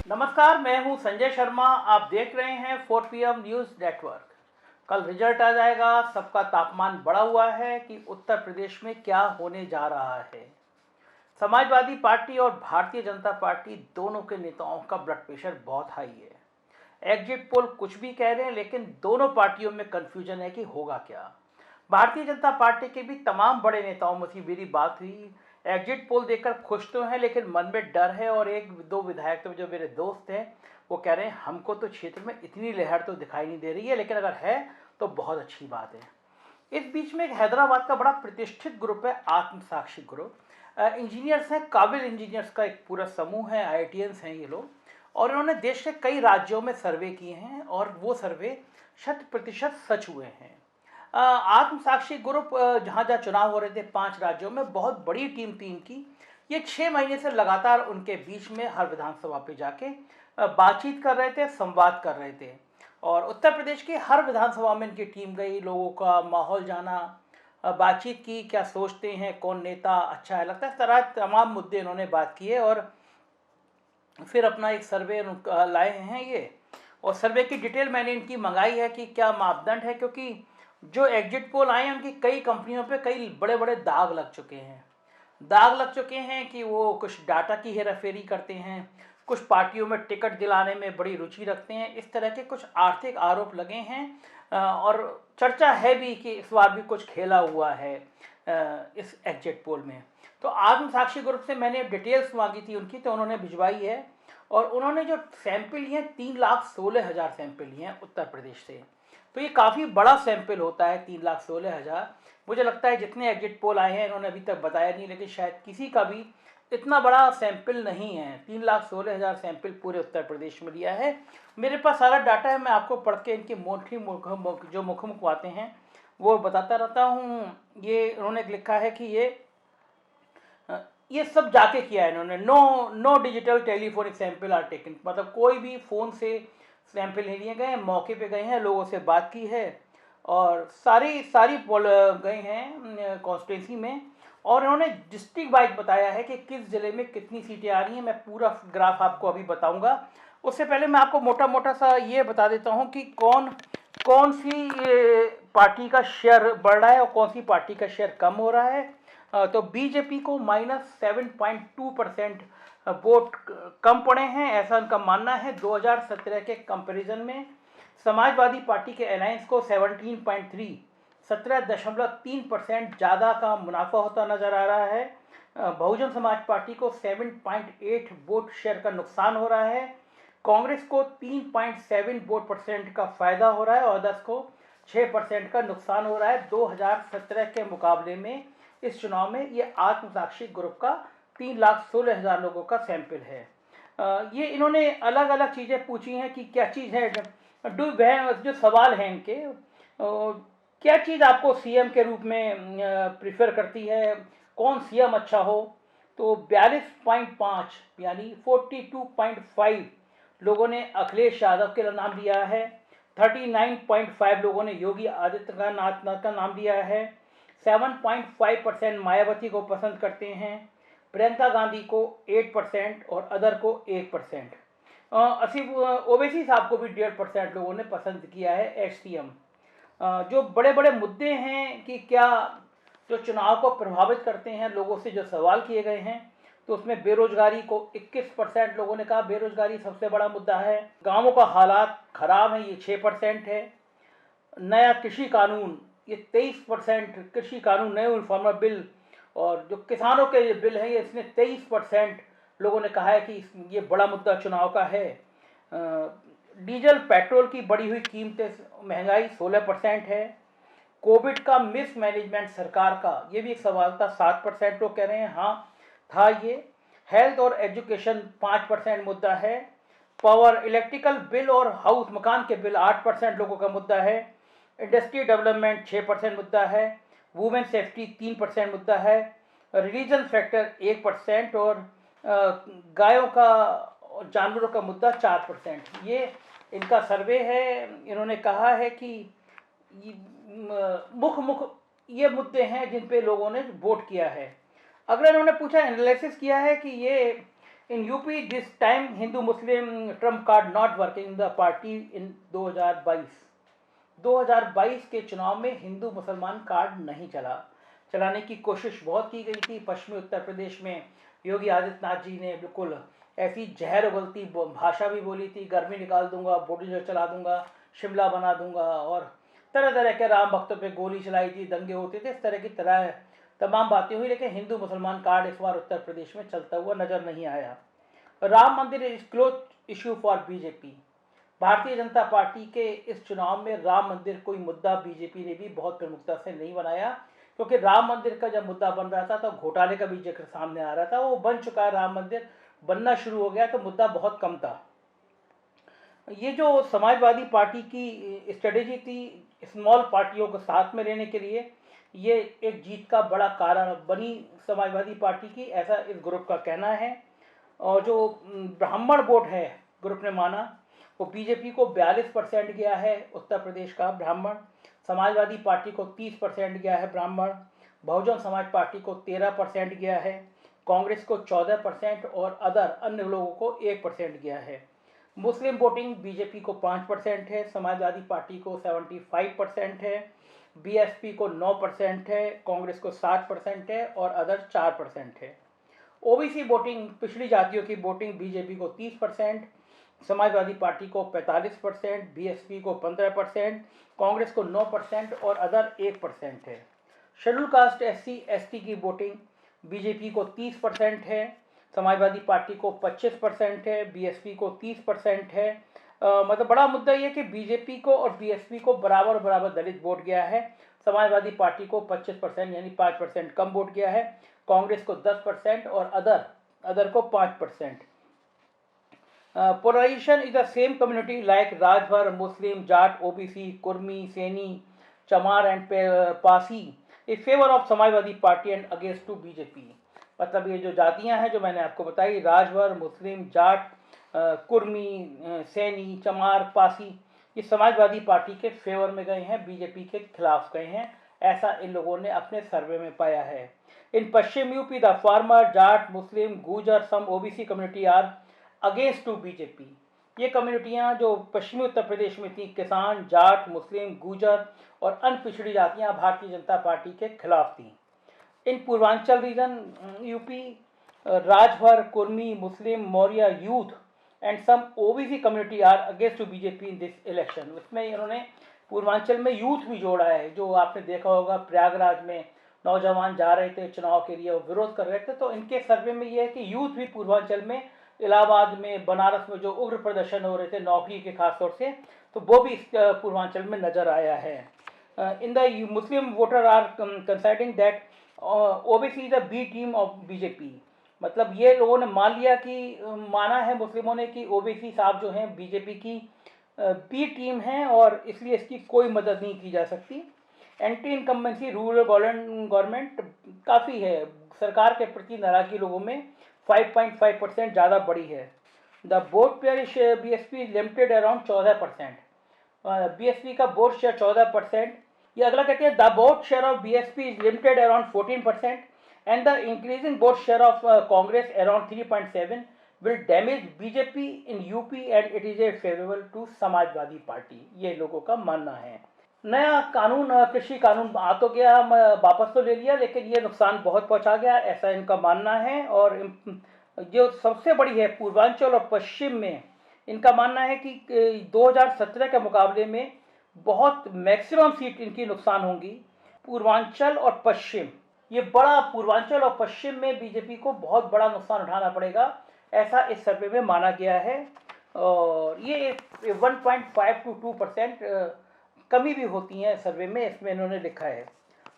नमस्कार, मैं हूं संजय शर्मा। आप देख रहे हैं 4 PM न्यूज़ नेटवर्क। कल रिजल्ट आ जाएगा। सबका तापमान बढ़ा हुआ है कि उत्तर प्रदेश में क्या होने जा रहा है। समाजवादी पार्टी और भारतीय जनता पार्टी दोनों के नेताओं का ब्लड प्रेशर बहुत हाई है। एग्जिट पोल कुछ भी कह रहे हैं, लेकिन दोनों पार्टियों में कन्फ्यूजन है कि होगा क्या। भारतीय जनता पार्टी के भी तमाम बड़े नेताओं में से मेरी बात हुई। एग्जिट पोल देखकर खुश तो हैं, लेकिन मन में डर है। और एक दो विधायक तो जो मेरे दोस्त हैं वो कह रहे हैं हमको तो क्षेत्र में इतनी लहर तो दिखाई नहीं दे रही है, लेकिन अगर है तो बहुत अच्छी बात है। इस बीच में एक हैदराबाद का बड़ा प्रतिष्ठित ग्रुप है, आत्मसाक्षी ग्रुप। इंजीनियर्स हैं, काबिल इंजीनियर्स का एक पूरा समूह है, IITians हैं ये लोग। और इन्होंने देश के कई राज्यों में सर्वे किए हैं और वो सर्वे 100% सच हुए हैं। आत्मसाक्षी ग्रुप जहाँ जहाँ चुनाव हो रहे थे 5 राज्यों में, बहुत बड़ी टीम थी इनकी। ये 6 महीने से लगातार उनके बीच में हर विधानसभा पे जाके बातचीत कर रहे थे, संवाद कर रहे थे। और उत्तर प्रदेश की हर विधानसभा में इनकी टीम गई, लोगों का माहौल जाना, बातचीत की, क्या सोचते हैं, कौन नेता अच्छा है लगता है, इस तरह तमाम मुद्दे इन्होंने बात किए। और फिर अपना एक सर्वे लाए हैं ये। और सर्वे की डिटेल मैंने इनकी मंगाई है कि क्या मापदंड है, क्योंकि जो एग्जिट पोल आए हैं उनकी कई कंपनियों पे कई बड़े बड़े दाग लग चुके हैं। दाग लग चुके हैं कि वो कुछ डाटा की हेराफेरी करते हैं, कुछ पार्टियों में टिकट दिलाने में बड़ी रुचि रखते हैं, इस तरह के कुछ आर्थिक आरोप लगे हैं। और चर्चा है भी कि इस बार भी कुछ खेला हुआ है इस एग्जिट पोल में। तो आत्मसाक्षी ग्रुप से मैंने डिटेल्स मांगी थी उनकी, तो उन्होंने भिजवाई है। और उन्होंने जो सैंपल लिए हैं, 3,16,000 सैंपल लिए हैं उत्तर प्रदेश से। तो ये काफ़ी बड़ा सैंपल होता है 3,16,000। मुझे लगता है जितने एग्जिट पोल आए हैं इन्होंने अभी तक बताया नहीं, लेकिन शायद किसी का भी इतना बड़ा सैंपल नहीं है। 3,16,000 सैंपल पूरे उत्तर प्रदेश में लिया है। मेरे पास सारा डाटा है, मैं आपको पढ़ के इनकी जो मुख आते हैं वो बताता रहता हूँ। ये उन्होंने लिखा है कि ये सब जाके किया है इन्होंने। No digital telephonic sample are taken, मतलब कोई भी फ़ोन से सैंपल नहीं लिए गए, मौके पे गए हैं, लोगों से बात की है। और सारी सारी गए हैं कॉन्स्टिट्यूंसी में। और इन्होंने डिस्ट्रिक्ट वाइज बताया है कि किस ज़िले में कितनी सीटें आ रही हैं। मैं पूरा ग्राफ आपको अभी बताऊंगा। उससे पहले मैं आपको मोटा मोटा सा ये बता देता हूँ कि कौन कौन सी पार्टी का शेयर बढ़ रहा है और कौन सी पार्टी का शेयर कम हो रहा है। तो बीजेपी को -7.2% वोट कम पड़े हैं, ऐसा उनका मानना है 2017 के कंपैरिजन में। समाजवादी पार्टी के अलायंस को 17.3% ज़्यादा का मुनाफा होता नजर आ रहा है। बहुजन समाज पार्टी को 7.8 वोट शेयर का नुकसान हो रहा है। कांग्रेस को 3.7 वोट परसेंट का फायदा हो रहा है और अदर्स को 6% का नुकसान हो रहा है। 2017 के मुकाबले में इस चुनाव में ये आत्मसाक्षी ग्रुप का 3,16,000 लोगों का सैंपल है। ये इन्होंने अलग अलग चीज़ें पूछी हैं कि क्या चीज़ है जो सवाल हैं इनके, क्या चीज़ आपको सीएम के रूप में प्रिफर करती है, कौन सीएम अच्छा हो। तो 42.5 यानी 42.5 लोगों ने अखिलेश यादव के नाम दिया है। 39.5 लोगों ने योगी आदित्यनाथ का नाम दिया है। 7.5% मायावती को पसंद करते हैं। प्रियंका गांधी को 8% और अदर को 1%। असीम ओवैसी साहब को भी 1.5% लोगों ने पसंद किया है HCM। जो बड़े बड़े मुद्दे हैं कि क्या जो चुनाव को प्रभावित करते हैं, लोगों से जो सवाल किए गए हैं, तो उसमें बेरोजगारी को 21% लोगों ने कहा बेरोजगारी सबसे बड़ा मुद्दा है। गांवों का हालात खराब है, ये 6% है। नया कृषि कानून, ये 23%। कृषि कानून, नए यूनिफॉर्म बिल और जो किसानों के बिल हैं, ये इसमें 23% लोगों ने कहा है कि ये बड़ा मुद्दा चुनाव का है। डीजल पेट्रोल की बढ़ी हुई कीमतें, महंगाई 16% है। कोविड का मिस मैनेजमेंट सरकार का, ये भी एक सवाल था, 7% लोग कह रहे हैं हाँ था ये। हेल्थ और एजुकेशन 5% मुद्दा है। पावर, इलेक्ट्रिकल बिल और हाउस मकान के बिल 8% लोगों का मुद्दा है। इंडस्ट्री डेवलपमेंट 6% मुद्दा है। वुमेन सेफ्टी 3% मुद्दा है। रिलीजन फैक्टर 1% और गायों का और जानवरों का मुद्दा 4%। ये इनका सर्वे है। इन्होंने कहा है कि मुख्य ये मुद्दे हैं जिन पे लोगों ने वोट किया है। अगला इन्होंने पूछा, एनालिसिस किया है कि ये In UP, this time Hindu-Muslim trump card not working in the party in 2022। 2022 के चुनाव में हिंदू मुसलमान कार्ड नहीं चलाने की कोशिश बहुत की गई थी। पश्चिमी उत्तर प्रदेश में योगी आदित्यनाथ जी ने बिल्कुल ऐसी जहर उगलती भाषा भी बोली थी, गर्मी निकाल दूंगा, बुलडोजर चला दूंगा, शिमला बना दूंगा, और तरह तरह के राम भक्तों पे गोली चलाई थी, दंगे होते थे, इस तरह की तमाम बातें हुई। लेकिन हिंदू मुसलमान कार्ड इस बार उत्तर प्रदेश में चलता हुआ नजर नहीं आया। राम मंदिर is close issue for BJP. Bharatiya Janata party के इस चुनाव में राम मंदिर कोई मुद्दा बीजेपी ने भी बहुत प्रमुखता से नहीं बनाया, क्योंकि राम मंदिर का जब मुद्दा बन रहा था तो घोटाले का भी जिक्र सामने आ रहा था। वो बन चुका है, राम मंदिर बनना शुरू हो गया, तो मुद्दा बहुत कम था। ये जो समाजवादी पार्टी की स्ट्रेटेजी थी स्मॉल पार्टियों को साथ में लेने के लिए, ये एक जीत का बड़ा कारण बनी समाजवादी पार्टी की, ऐसा इस ग्रुप का कहना है। और जो ब्राह्मण वोट है ग्रुप ने माना, वो बीजेपी को 42% गया है उत्तर प्रदेश का ब्राह्मण, समाजवादी पार्टी को 30% गया है ब्राह्मण, बहुजन समाज पार्टी को 13% गया है, कांग्रेस को 14% और अदर अन्य लोगों को 1% गया है। मुस्लिम वोटिंग बीजेपी को 5% है, समाजवादी पार्टी को 75% है, बीएसपी को 9% है, कांग्रेस को 7% है और अदर 4% है। ओबीसी वोटिंग, पिछड़ी जातियों की वोटिंग बीजेपी को 30%, समाजवादी पार्टी को 45%, बीएसपी को 15%, कांग्रेस को 9% और अदर 1% है। शेड्यूल कास्ट एससी एसटी की वोटिंग बीजेपी को 30% है, समाजवादी पार्टी को 25% है, बीएसपी को 30% है। मतलब बड़ा मुद्दा ये कि बीजेपी को और बीएसपी को बराबर बराबर दलित वोट गया है। समाजवादी पार्टी को 25% यानी 5% कम वोट गया है, कांग्रेस को 10% और अदर को 5%। Polarisation is the same community like Rajbhar, Muslim, Jat, OBC, Kurmi, Saini, Chamar and Pasi in favour of Samajwadi Party and against to BJP. मतलब ये जो जातियां हैं जो मैंने आपको बताई, राजभर, मुस्लिम, जाट, कुर्मी, सैनी, चमार, पासी, ये समाजवादी पार्टी के फेवर में गए हैं, बीजेपी के खिलाफ गए हैं, ऐसा इन लोगों ने अपने सर्वे में पाया है। In Paschim UP the farmer, Jat, Muslim, Gujar, some OBC community are against to BJP. ये कम्युनिटियां जो पश्चिमी उत्तर प्रदेश में थी, किसान, जाट, मुस्लिम, गुजर और अन्य पिछड़ी जातियां भारतीय जनता पार्टी के खिलाफ थी। In Purvanchal region UP, Rajbhar, Kurmi, Muslim, Maurya, youth and some OBC community are against to BJP in this election. उसमें इन्होंने पूर्वांचल में यूथ भी जोड़ा है। जो आपने देखा होगा प्रयागराज में नौजवान जा रहे थे चुनाव के लिए, वो विरोध कर रहे थे, तो इनके सर्वे में ये है कि यूथ भी पूर्वांचल में, इलाहाबाद में, बनारस में जो उग्र प्रदर्शन हो रहे थे नौकरी के खास तौर से, तो वो भी इस पूर्वांचल में नजर आया है। In the Muslim voter are considering that OBC is the B team of BJP. मतलब ये लोगों ने मान लिया कि माना है मुस्लिमों ने कि ओबीसी साहब जो हैं बीजेपी की बी टीम हैं और इसलिए इसकी कोई मदद नहीं की जा सकती। एंटी इनकम्बेंसी रूरल गवर्नमेंट काफ़ी है, सरकार के प्रति नाराजगी लोगों में 5.5% ज़्यादा बढ़ी है। The vote pair BSP limited around 14%, BSP का वोट शेयर 14%। ये अगला कहते हैं the vote share of BSP is limited around 14% and the increasing vote share of Congress around 3.7 will damage BJP in UP and it is a favorable to Samajwadi party, ये लोगों का मानना है। नया कानून, कृषि कानून आ तो गया, वापस तो ले लिया, लेकिन ये नुकसान बहुत पहुंचा गया, ऐसा इनका मानना है। और जो सबसे बड़ी है पूर्वांचल और पश्चिम में, इनका मानना है कि 2017 के मुकाबले में बहुत मैक्सिमम सीट इनकी नुकसान होंगी पूर्वांचल और पश्चिम। ये बड़ा पूर्वांचल और पश्चिम में बीजेपी को बहुत बड़ा नुकसान उठाना पड़ेगा, ऐसा इस सर्वे में माना गया है। और ये 1.5 to 2% कमी भी होती है सर्वे में, इसमें इन्होंने लिखा है।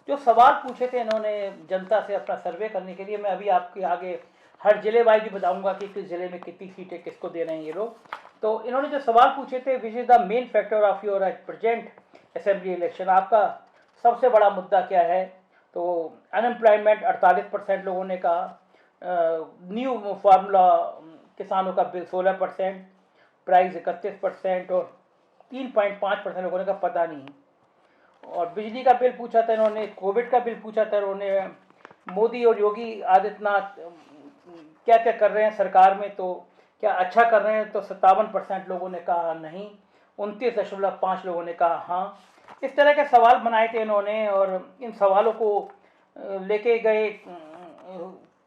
जो सवाल पूछे थे इन्होंने जनता से अपना सर्वे करने के लिए, मैं अभी आपके आगे हर जिले वाइज भी बताऊंगा कि किस जिले में कितनी सीटें किसको दे रहे हैं ये लोग। तो इन्होंने जो सवाल पूछे थे, which is the main factor of your present assembly election, आपका सबसे बड़ा मुद्दा क्या है? तो अनएम्प्लॉयमेंट 48% लोगों ने कहा, न्यू फार्मूला किसानों का बिल 16%, प्राइस 31% और 3.5% लोगों ने कहा पता नहीं। और बिजली का बिल पूछा था इन्होंने, कोविड का बिल पूछा था इन्होंने, मोदी और योगी आदित्यनाथ क्या क्या कर रहे हैं सरकार में, तो क्या अच्छा कर रहे हैं, तो 57% लोगों ने कहा नहीं, 29.5 लोगों ने कहा हाँ। इस तरह के सवाल बनाए थे इन्होंने, और इन सवालों को लेके गए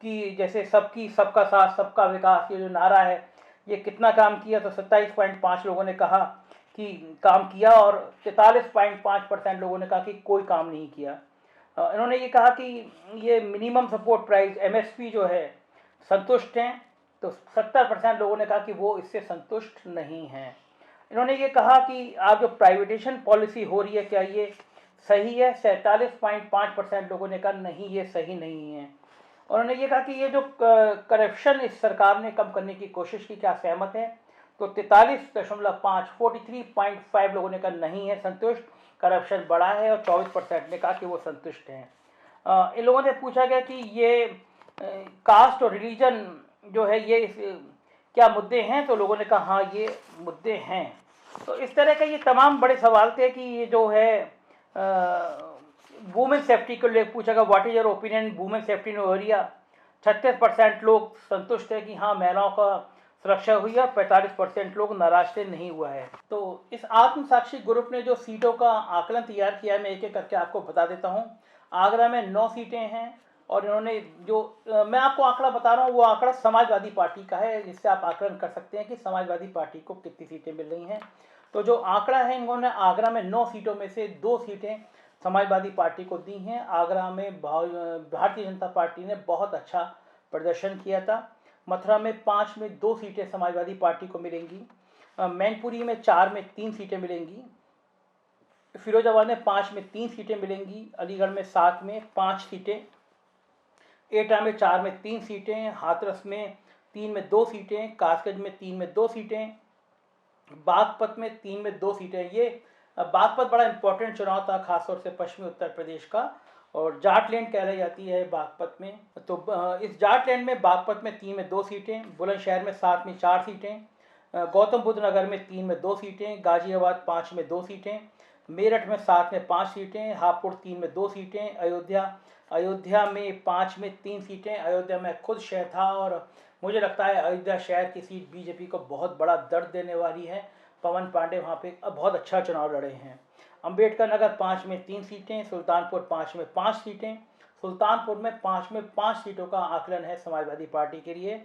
कि जैसे सबकी सबका साथ सबका विकास, ये जो नारा है ये कितना काम किया, तो 27.5 लोगों ने कहा कि काम किया, और 43.5% लोगों ने कहा कि कोई काम नहीं किया। इन्होंने ये कहा कि ये मिनिमम सपोर्ट प्राइस MSP जो है संतुष्ट हैं, तो 70% लोगों ने कहा कि वो इससे संतुष्ट नहीं हैं। इन्होंने ये कहा कि आप जो प्राइवेटेशन पॉलिसी हो रही है क्या ये सही है, 47.5% लोगों ने कहा नहीं ये सही नहीं है। उन्होंने ये कहा कि ये जो करप्शन इस सरकार ने कम करने की कोशिश की, क्या सहमत है, तो 43.5 43.5 लोगों ने कहा नहीं है संतुष्ट, करप्शन बढ़ा है, और 24% ने कहा कि वो संतुष्ट हैं। इन लोगों से पूछा गया कि ये कास्ट और रिलीजन जो है ये क्या मुद्दे हैं, तो लोगों ने कहा हाँ ये मुद्दे हैं। तो इस तरह के ये तमाम बड़े सवाल थे कि ये जो है वुमेन सेफ्टी को लेकर पूछा गया, what is your opinion women safety in area. 36% लोग संतुष्ट है कि हाँ महिलाओं का सुरक्षा हुई है, 45% लोग नाराज थे नहीं हुआ है। तो इस आत्मसाक्षी ग्रुप ने जो सीटों का आकलन तैयार किया है, मैं एक एक करके आपको बता देता हूँ। आगरा में 9 सीटें हैं, और इन्होंने जो मैं आपको आंकड़ा बता रहा हूँ वो आंकड़ा समाजवादी पार्टी का है, जिससे आप आकलन कर सकते हैं कि समाजवादी पार्टी को कितनी सीटें मिल रही हैं। तो जो आंकड़ा है, इन्होंने आगरा में 9 सीटों में से 2 सीटें समाजवादी पार्टी को दी हैं। आगरा में भारतीय जनता पार्टी ने बहुत अच्छा प्रदर्शन किया था। मथुरा में 5 में 2 सीटें समाजवादी पार्टी को मिलेंगी, मैनपुरी में 4 में 3 सीटें मिलेंगी, फिरोजाबाद में 5 में 3 सीटें मिलेंगी, अलीगढ़ में 7 में 5 सीटें, एटा में 4 में 3 सीटें, हाथरस में 3 में 2 सीटें, कासगंज में 3 में 2 सीटें, बागपत में 3 में 2 सीटें। ये बागपत बड़ा इंपॉर्टेंट चुनाव था, खासतौर से पश्चिमी उत्तर प्रदेश का, और जाट लैंड कहलाई जाती है बागपत में। तो इस जाट लैंड में बागपत में 3 में 2 सीटें, बुलंदशहर में 7 में 4 सीटें, गौतम बुद्ध नगर में 3 में 2 सीटें, गाजियाबाद 5 में 2 सीटें, मेरठ में 7 में 5 सीटें, हापुड़ 3 में 2 सीटें, अयोध्या में 5 में 3 सीटें। अयोध्या में खुद शहर था, और मुझे लगता है अयोध्या शहर की सीट बीजेपी को बहुत बड़ा दर्द देने वाली है। पवन पांडे वहाँ पे बहुत अच्छा चुनाव लड़े हैं। अंबेडकर नगर 5 में 3 सीटें, सुल्तानपुर 5 में 5 सीटें, सुल्तानपुर में 5 में 5 सीटों का आकलन है समाजवादी पार्टी के लिए।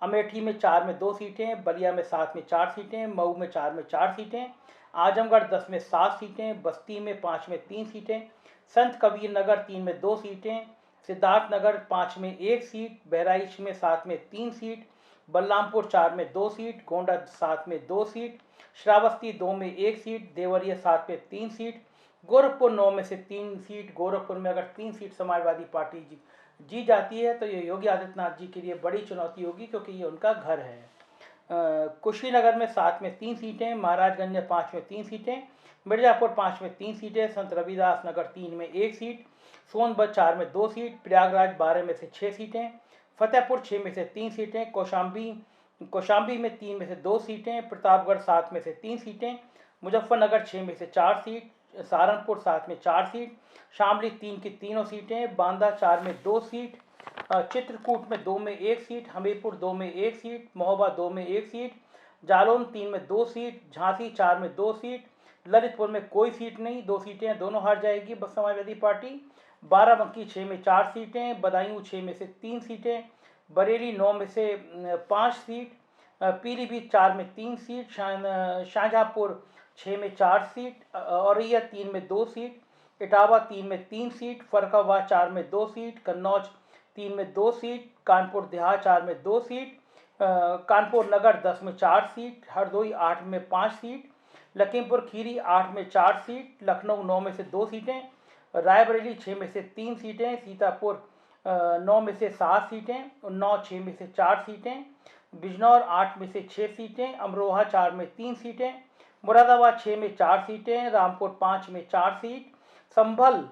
अमेठी में 4 में 2 सीटें, बलिया में 7 में 4 सीटें, मऊ में 4 में 4 सीटें, आजमगढ़ 10 में 7 सीटें, बस्ती में 5 में 3 सीटें, संत कबीर नगर 3 में 2 सीटें, सिद्धार्थनगर 5 में 1 सीट, बहराइच में 7 में 3 सीट, बलरामपुर 4 में 2 सीट, गोंडा 7 में 2 सीट, श्रावस्ती 2 में 1 सीट, देवरिया 7 में 3 सीट, गोरखपुर 9 में से 3 सीट। गोरखपुर में अगर 3 सीट समाजवादी पार्टी जी जाती है तो ये योगी आदित्यनाथ जी के लिए बड़ी चुनौती होगी, क्योंकि ये उनका घर है। कुशीनगर में 7 में 3 सीटें, महाराजगंज में 5 में 3 सीटें, मिर्जापुर 5 में 3 सीटें, संत रविदास नगर 3 में 1 सीट, सोनभद्र 4 में 2 सीट, प्रयागराज 12 में से 6 सीटें, फतेहपुर 6 में से 3 सीटें, कौशाम्बी में 3 में से 2 सीटें, प्रतापगढ़ 7 में से 3 सीटें, मुजफ्फरनगर 6 में से 4 सीट, सहारनपुर 7 में 4 सीट, शामली 3 की तीनों सीटें, बांदा 4 में 2 सीट, चित्रकूट में 2 में 1 सीट, हमीरपुर 2 में 1 सीट, महोबा 2 में 1 सीट, जालौन 3 में 2 सीट, झांसी 4 में 2 सीट, ललितपुर में कोई सीट नहीं, 2 सीटें दोनों हार जाएगी बस समाजवादी पार्टी, बाराबंकी 6 में 4 सीटें, बदायूं 6 में से 3 सीटें, बरेली 9 में से 5 सीट, पीलीभीत 4 में 3 सीट, शाहजहाँपुर 6 में 4 सीट, औरैया 3 में 2 सीट, इटावा 3 में 3 सीट, फर्रुखाबाद 4 में 2 सीट, कन्नौज 3 में 2 सीट, कानपुर देहात 4 में 2 सीट, कानपुर नगर 10 में 4 सीट, हरदोई 8 में 5 सीट, लखीमपुर खीरी 8 में 4 सीट, लखनऊ 9 में से 2 सीटें, रायबरेली 6 में से 3 सीटें, सीतापुर 9 में से 7 सीटें, उन्नाव 6 में से 4 सीटें, बिजनौर 8 में से 6 सीटें, अमरोहा 4 में 3 सीटें, मुरादाबाद 6 में 4 सीटें, रामपुर 5 में 4 सीट, संभल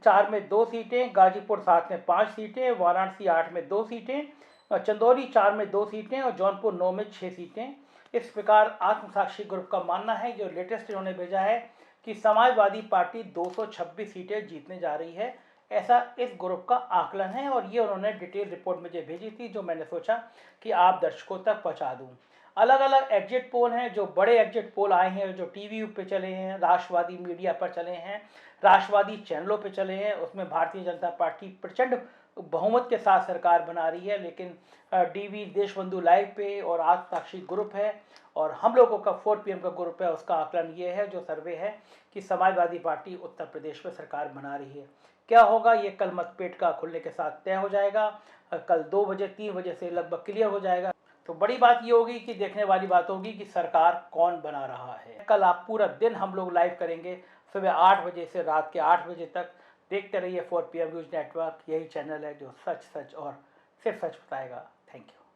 4 में 2 सीटें, गाजीपुर 7 में 5 सीटें, वाराणसी 8 में 2 सीटें, चंदौली 4 में 2 सीटें और जौनपुर 9 में 6 सीटें। इस प्रकार आत्मसाक्षी ग्रुप का मानना है, जो लेटेस्ट इन्होंने भेजा है, कि समाजवादी पार्टी 226 सीटें जीतने जा रही है। ऐसा इस ग्रुप का आकलन है और ये उन्होंने डिटेल रिपोर्ट मुझे भेजी थी, जो मैंने सोचा कि आप दर्शकों तक पहुंचा दूं। अलग अलग एग्जिट पोल हैं, जो बड़े एग्जिट पोल आए हैं, जो टीवी पे चले हैं, राष्ट्रवादी मीडिया पर चले हैं, राष्ट्रवादी चैनलों पे चले हैं, उसमें भारतीय जनता पार्टी प्रचंड बहुमत के साथ सरकार बना रही है। लेकिन डीवी देशबंधु लाइव पे और आज साक्षी ग्रुप है और हम लोगों का 4 PM का ग्रुप है, उसका आकलन ये है, जो सर्वे है, कि समाजवादी पार्टी उत्तर प्रदेश में सरकार बना रही है। क्या होगा ये कल मतपेट का खुलने के साथ तय हो जाएगा। कल 2 बजे 3 बजे से लगभग क्लियर हो जाएगा। तो बड़ी बात ये होगी कि देखने वाली बात होगी कि सरकार कौन बना रहा है। कल आप पूरा दिन हम लोग लाइव करेंगे, सुबह 8 बजे से रात के 8 बजे तक। देखते रहिए 4 PM न्यूज़ नेटवर्क, यही चैनल है जो सच सच और सिर्फ सच बताएगा। Thank you.